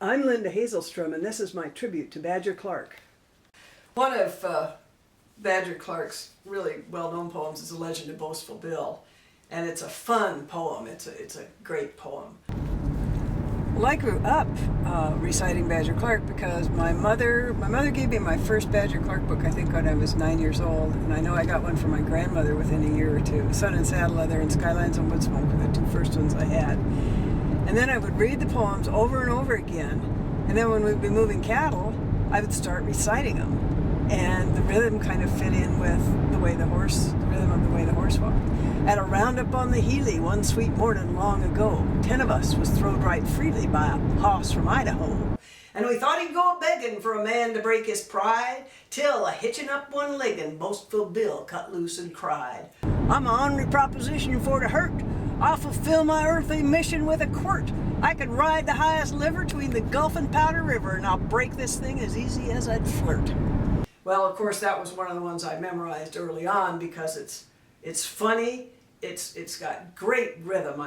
I'm Linda Hasselstrom, and this is my tribute to Badger Clark. One of Badger Clark's really well-known poems is The Legend of Boastful Bill, and it's a fun poem. It's a great poem. Well, I grew up reciting Badger Clark because my mother gave me my first Badger Clark book, I think, when I was 9 years old, and I know I got one from my grandmother within a year or two. Sun and Saddle Leather and Skylines and Woodsmoke were the two first ones I had. And then I would read the poems over and over again, and then when we'd be moving cattle, I would start reciting them. And the rhythm kind of fit in with the rhythm of the way the horse walked. At a roundup on the Healy one sweet morning long ago, 10 of us was throwed right freely by a hoss from Idaho. And we thought he'd go begging for a man to break his pride, till a hitching up one leg and Boastful Bill cut loose and cried, "I'm a ornery proposition for to hurt. I'll fulfill my earthly mission with a quirt. I can ride the highest liver between the Gulf and Powder River, and I'll break this thing as easy as I'd flirt." Well, of course, that was one of the ones I memorized early on because it's funny, it's got great rhythm.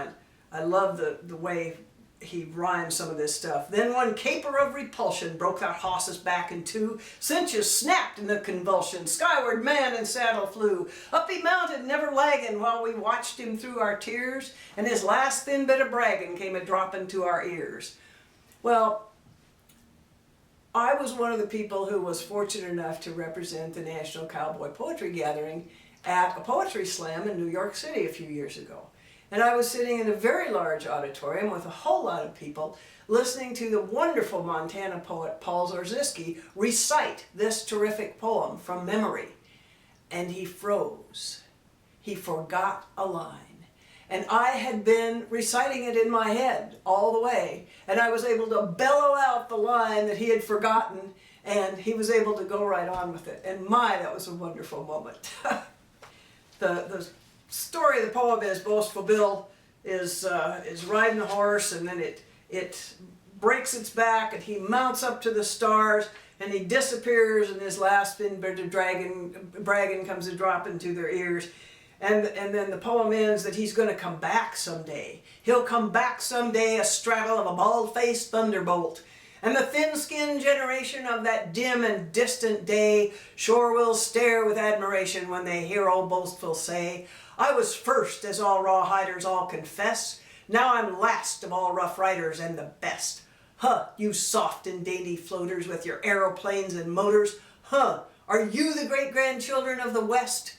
I love the way he rhymes some of this stuff. Then one caper of repulsion broke that hoss's back in two. Cinches snapped in the convulsion. Skyward man and saddle flew. Up he mounted, never lagging, while we watched him through our tears, and his last thin bit of bragging came a-dropping to our ears. Well, I was one of the people who was fortunate enough to represent the National Cowboy Poetry Gathering at a poetry slam in New York City a few years ago. And I was sitting in a very large auditorium with a whole lot of people listening to the wonderful Montana poet Paul Zorziski recite this terrific poem from memory. And he froze. He forgot a line. And I had been reciting it in my head all the way. And I was able to bellow out the line that he had forgotten, and he was able to go right on with it. And my, that was a wonderful moment. The story of the poem is Boastful Bill is riding the horse, and then it breaks its back, and he mounts up to the stars, and he disappears, and his last thin bit of bragging comes a drop into their ears. And then the poem ends that he's going to come back someday. He'll come back someday, a straddle of a bald-faced thunderbolt. And the thin-skinned generation of that dim and distant day sure will stare with admiration when they hear old Boastful say, "I was first, as all rawhiders all confess. Now I'm last of all rough riders and the best. Huh, you soft and dainty floaters with your aeroplanes and motors. Huh, are you the great-grandchildren of the West?